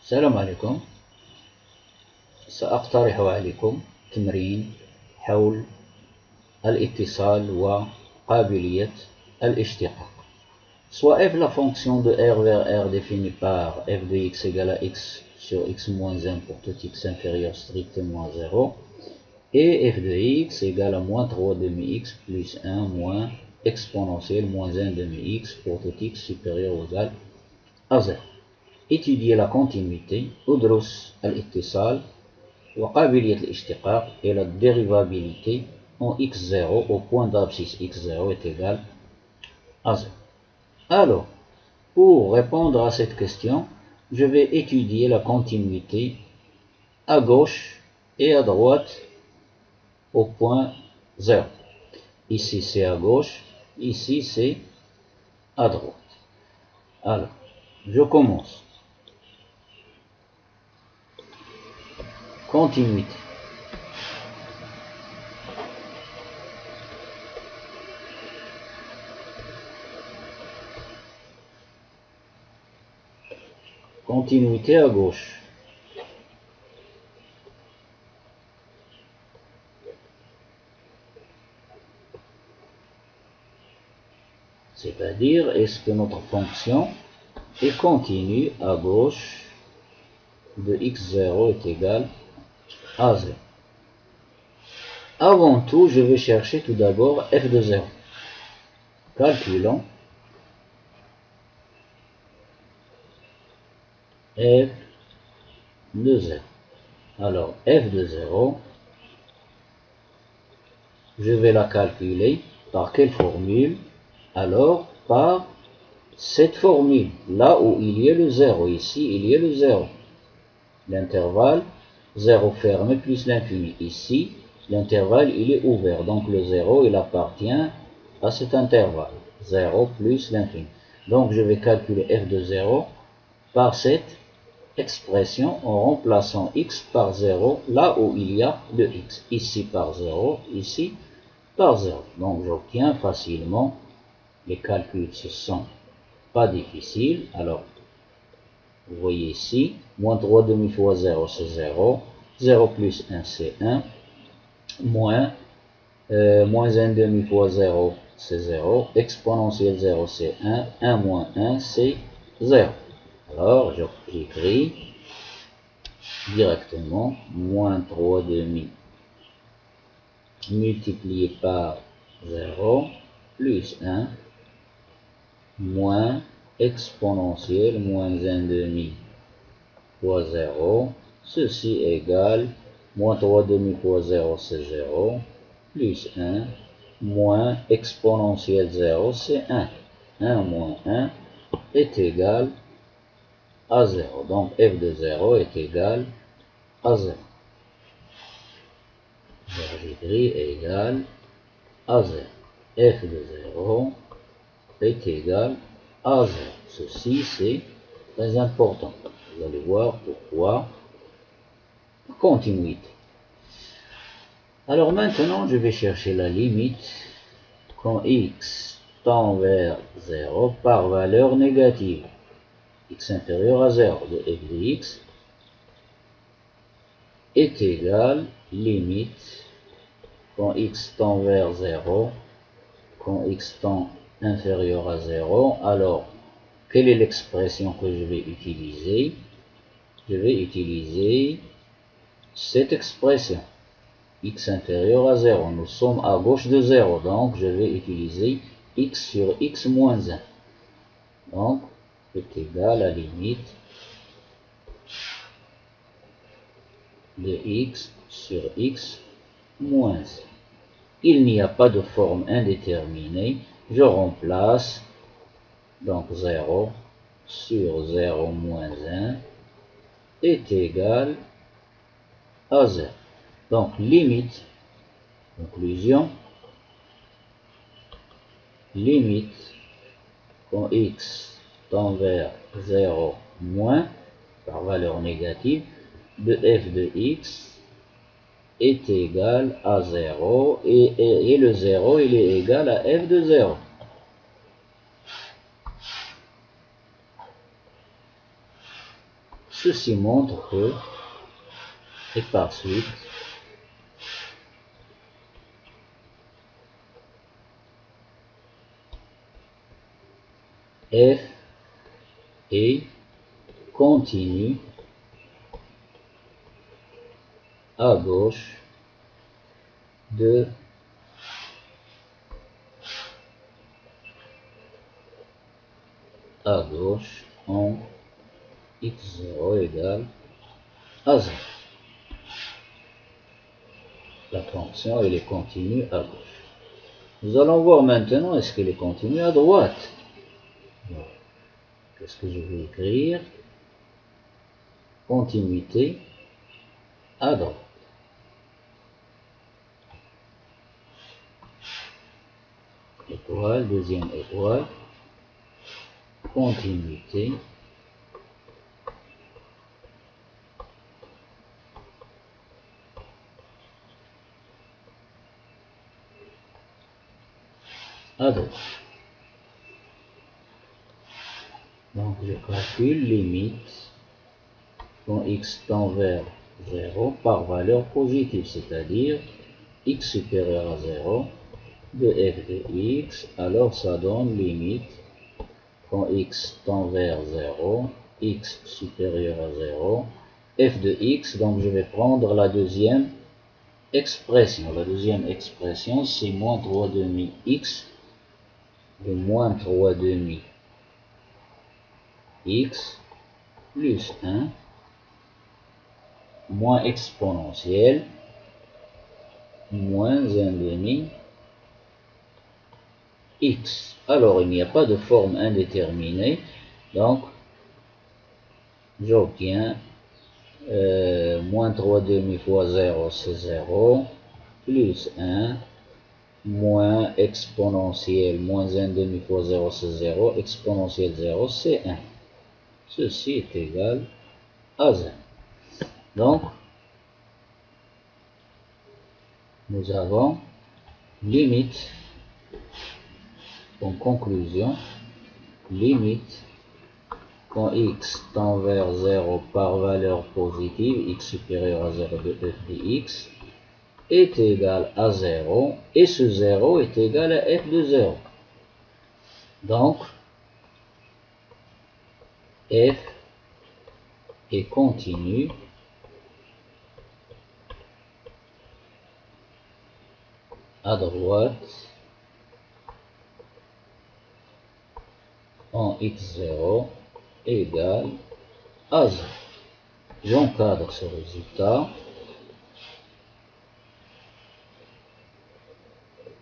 السلام عليكم. سأقترح عليكم تمرين حول الاتصال وقابلية الاشتقاق. Soit f la fonction de r vers r définie par f de x égale à x sur x moins 1 pour tout x inférieur strictement à 0 et f de x égale à moins 3 demi x plus 1 moins exponentielle moins 1 demi x pour tout x supérieur ou égal à 0. Étudier la continuité, ادرس الاتصال وقابلية الاشتقاق et la dérivabilité en x0 au point d'abscisse x0 est égal à 0. Alors, pour répondre à cette question, je vais étudier la continuité à gauche et à droite au point 0. Ici c'est à gauche, ici c'est à droite. Alors, je commence. Continuité. Continuité à gauche. C'est-à-dire, est-ce que notre fonction est continue à gauche de x0 est égal à 0. Avant tout, je vais chercher tout d'abord f de 0. Calculons f de 0. Alors, f de 0, je vais la calculer par quelle formule? Alors, par cette formule, là où il y a le 0. Ici, il y a le 0. L'intervalle 0 fermé plus l'infini. Ici, l'intervalle, il est ouvert. Donc, le 0, il appartient à cet intervalle. 0 plus l'infini. Donc, je vais calculer f de 0 par cette expression en remplaçant x par 0 là où il y a le x. Ici par 0, ici par 0. Donc, j'obtiens facilement, les calculs ce sont pas difficiles. Alors, vous voyez ici, moins 3 demi fois 0 c'est 0, 0 plus 1 c'est 1, moins 1 demi fois 0 c'est 0, exponentielle 0 c'est 1, 1 moins 1 c'est 0. Alors j'écris directement moins 3 demi multiplié par 0 plus 1 moins exponentielle moins 1 demi fois 0, ceci égale moins 3 demi fois 0 c'est 0, plus 1, moins exponentielle 0 c'est 1. 1 moins 1 est égal à 0. Donc f de 0 est égal à 0. J'écris égal à 0. f de 0 est égal à 0. Ceci c'est très important. Vous allez voir pourquoi. Continuité. Alors maintenant, je vais chercher la limite quand x tend vers 0 par valeur négative. X inférieur à 0 de f de x est égal limite quand x tend vers 0, quand x tend inférieur à 0. Alors, quelle est l'expression que je vais utiliser? Je vais utiliser cette expression. X inférieur à 0. Nous sommes à gauche de 0. Donc, je vais utiliser x sur x moins 1. Donc, est égal à limite de x sur x moins 1. Il n'y a pas de forme indéterminée. Je remplace donc 0 sur 0 moins 1 est égal à 0. Donc, limite, conclusion, limite quand x tend vers 0 moins, par valeur négative, de f de x est égal à 0 et le 0 il est égal à f de 0. Ceci montre que, et par suite, f est continu à gauche de à gauche en x0 égale à 0. La fonction elle est continue à gauche. Nous allons voir maintenant est-ce qu'elle est continue à droite. Qu'est-ce que je vais écrire? Continuité à droite. Étoile, deuxième étoile, continuité à droite. Donc je calcule limite quand x tend vers 0 par valeur positive, c'est-à-dire x supérieur à 0 de f de x, alors ça donne limite quand x tend vers 0, x supérieur à 0, f de x, donc je vais prendre la deuxième expression. La deuxième expression c'est moins 3 demi x de moins 3 demi x plus 1 moins exponentielle moins 1 demi x. Alors il n'y a pas de forme indéterminée, donc j'obtiens moins 3 demi fois 0 c'est 0, plus 1, moins exponentielle, moins 1 demi fois 0 c'est 0, exponentielle 0 c'est 1. Ceci est égal à 0. Donc, nous avons limite, en conclusion, limite quand x tend vers 0 par valeur positive, x supérieur à 0 de f de x, est égal à 0, et ce 0 est égal à f de 0. Donc, f est continu à droite en x0 égale à 0. J'encadre ce résultat.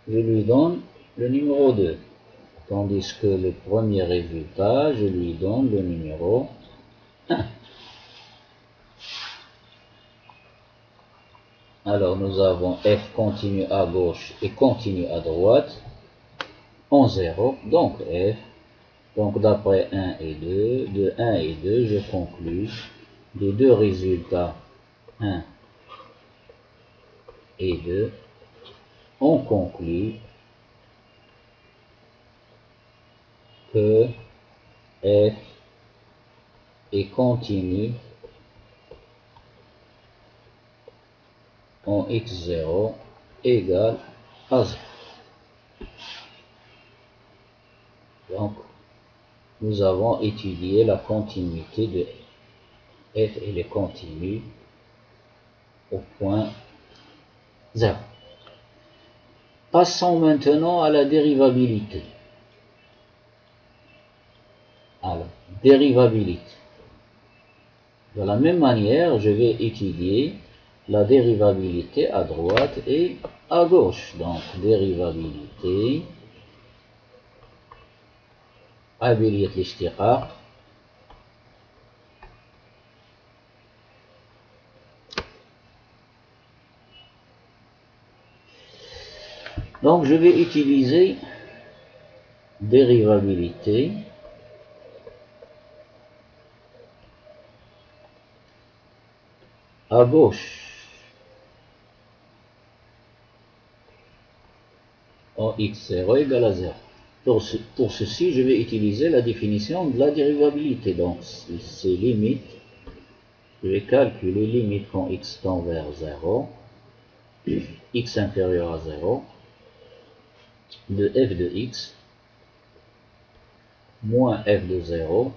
Je lui donne le numéro 2. Tandis que le premier résultat, je lui donne le numéro 1. Alors nous avons f continue à gauche et continue à droite en 0. Donc f, donc d'après 1 et 2, de 1 et 2, je conclus des deux résultats 1 et 2, on conclut que f est continu en x0 égale à 0. Donc, nous avons étudié la continuité de f et les continus au point 0. Passons maintenant à la dérivabilité. Alors, dérivabilité. De la même manière, je vais étudier la dérivabilité à droite et à gauche. Donc, dérivabilité, قابلية الاشتقاق, donc je vais utiliser dérivabilité à gauche en x0 égale à 0. Pour ceci, je vais utiliser la définition de la dérivabilité. Donc, c'est limite je vais calculer limite quand x tend vers 0, x inférieur à 0, de f de x moins f de 0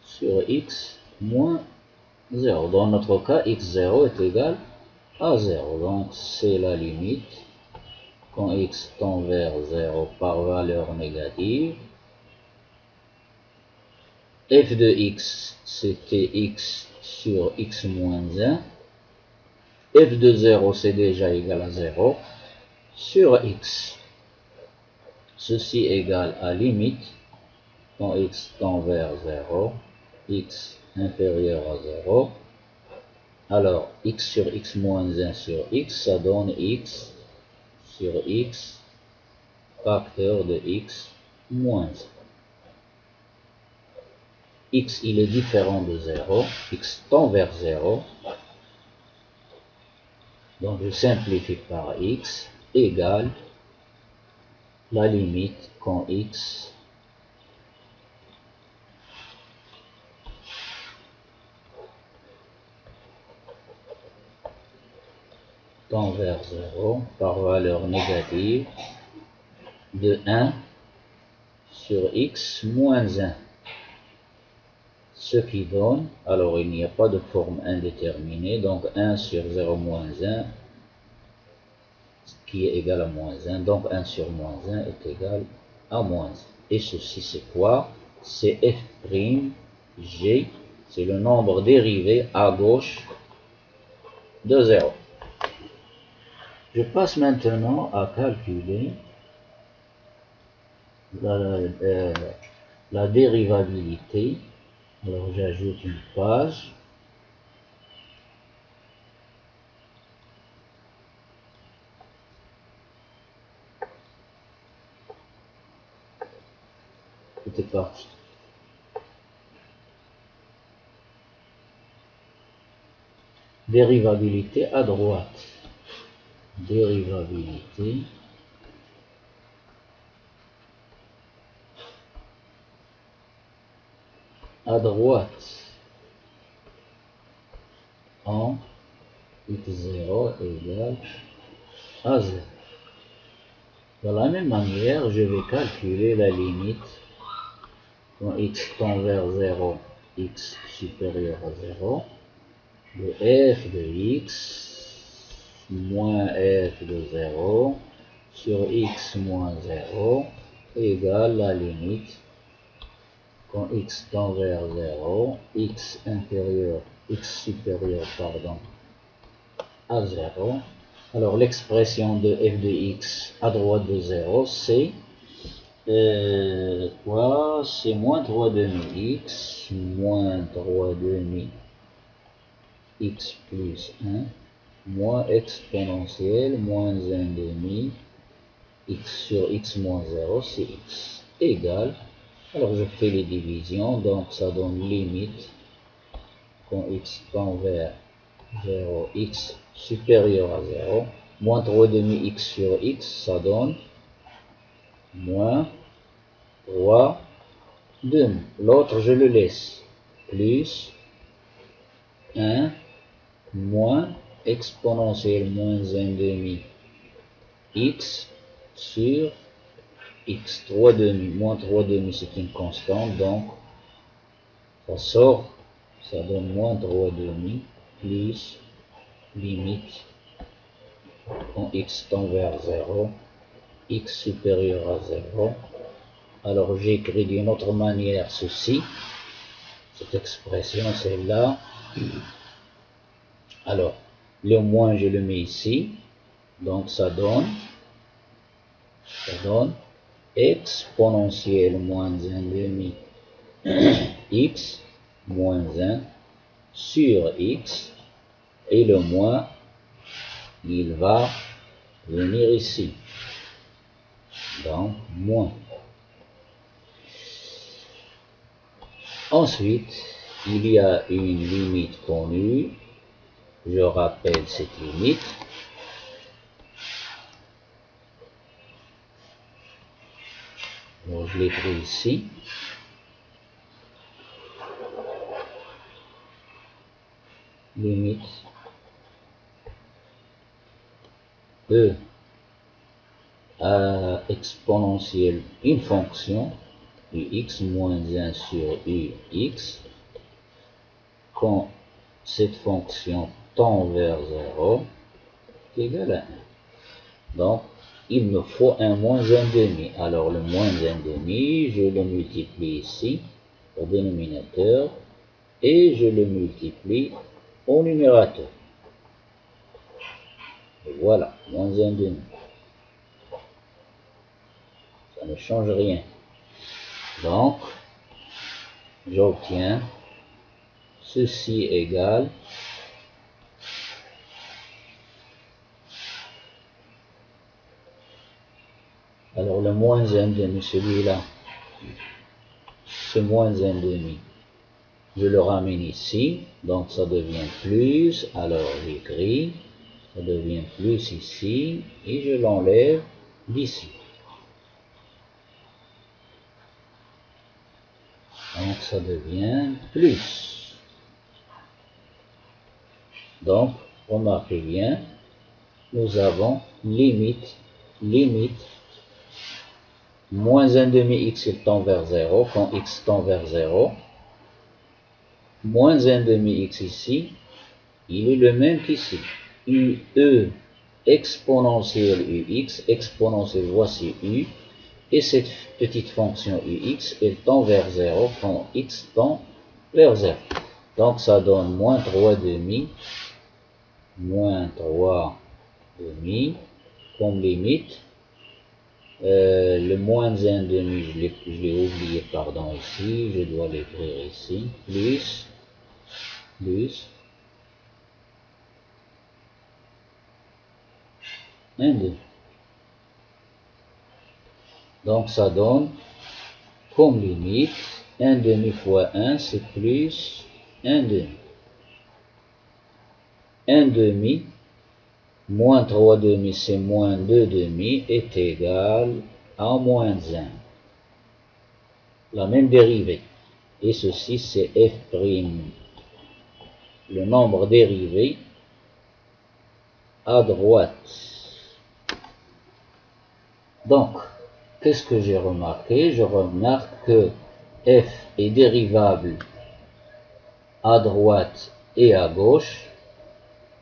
sur x moins 0. Dans notre cas, x0 est égal à 0. Donc, c'est la limite quand x tend vers 0 par valeur négative. F de x, c'était x sur x moins 1. F de 0, c'est déjà égal à 0 sur x. Ceci égale à limite quand x tend vers 0, x inférieur à 0. Alors, x sur x moins 1 sur x, ça donne x sur x facteur de x moins 1. X, il est différent de 0, x tend vers 0. Donc, je simplifie par x égale la limite quand x tend vers 0 par valeur négative de 1 sur x moins 1. Ce qui donne, alors il n'y a pas de forme indéterminée, donc 1 sur 0 moins 1, qui est égal à moins 1, donc 1 sur moins 1 est égal à moins 1. Et ceci c'est quoi? C'est f'G, c'est le nombre dérivé à gauche de 0. Je passe maintenant à calculer la dérivabilité. Alors j'ajoute une page. Tout est parti. Dérivabilité à droite. Dérivabilité à droite en x0 égale à 0. De la même manière, je vais calculer la limite quand x tend vers 0, x supérieur à 0, de f de x moins f de 0 sur x moins 0 égale la limite quand x tend vers 0, x supérieur à 0. Alors l'expression de f de x à droite de 0, c'est quoi? C'est moins 3 demi x, moins 3 demi x plus 1, moins exponentielle, moins 1 demi x sur x moins 0, c'est x, égale. Alors je fais les divisions, donc ça donne limite quand x tend vers 0, x supérieur à 0, moins 3 demi x sur x, ça donne moins 3 demi. L'autre je le laisse, plus 1 moins exponentielle moins 1 demi x sur x. 3 demi, moins 3 demi c'est une constante, donc ça sort, ça donne moins 3 demi plus limite quand x tend vers 0, x supérieur à 0. Alors j'écris d'une autre manière ceci, cette expression, celle-là. Alors, le moins je le mets ici, donc ça donne exponentielle moins 1 demi x moins 1 sur x, et le moins, il va venir ici, donc moins. Ensuite, il y a une limite connue, je rappelle cette limite. Donc, je l'écris ici. limite E à exponentielle une fonction ux moins 1 sur ux quand cette fonction tend vers 0 est égal à 1. Donc, il me faut un moins 1,5. Alors, le moins 1,5, je le multiplie ici au dénominateur et je le multiplie au numérateur. Et voilà, moins 1,5. Ça ne change rien. Donc, j'obtiens ceci égale alors le moins 1,5, celui-là, ce moins 1,5, je le ramène ici, donc ça devient plus, alors j'écris, ça devient plus ici, et je l'enlève d'ici. Donc ça devient plus. Donc, remarquez bien, nous avons limite, moins 1,5 x il tend vers 0, quand x tend vers 0, moins 1,5 x ici, il est le même qu'ici. UE exponentielle ux, exponentielle voici u, et cette petite fonction ux, elle tend vers 0 quand x tend vers 0. Donc ça donne moins 3 demi, comme limite. Le moins 1,5, je l'ai oublié, pardon, ici, je dois l'écrire ici, plus 1,5. Donc ça donne comme limite 1,5 fois 1, c'est plus 1,5. 1,5 moins 3 demi, c'est moins 2 demi, est égal à moins 1. La même dérivée. Et ceci, c'est f', le nombre dérivé à droite. Donc, qu'est-ce que j'ai remarqué? Je remarque que f est dérivable à droite et à gauche.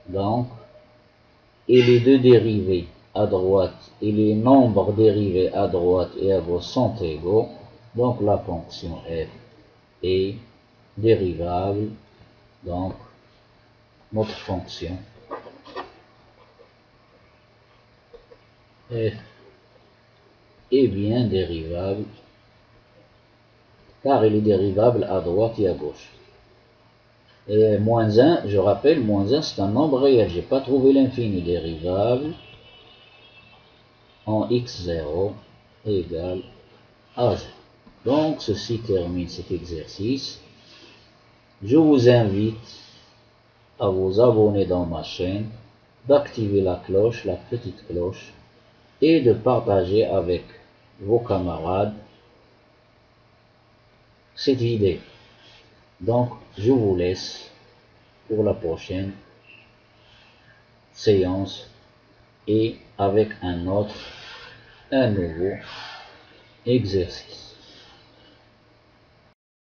Donc, et les deux dérivés à droite et les nombres dérivés à droite et à gauche sont égaux. Donc, la fonction f est dérivable. Donc, notre fonction f est bien dérivable car il est dérivable à droite et à gauche. Et moins 1, je rappelle, moins 1 c'est un nombre réel, j'ai pas trouvé l'infini, dérivable en x0 égale à 0. Donc ceci termine cet exercice. Je vous invite à vous abonner dans ma chaîne, d'activer la cloche, la petite cloche, et de partager avec vos camarades cette vidéo. Donc, je vous laisse pour la prochaine séance et avec un nouveau exercice.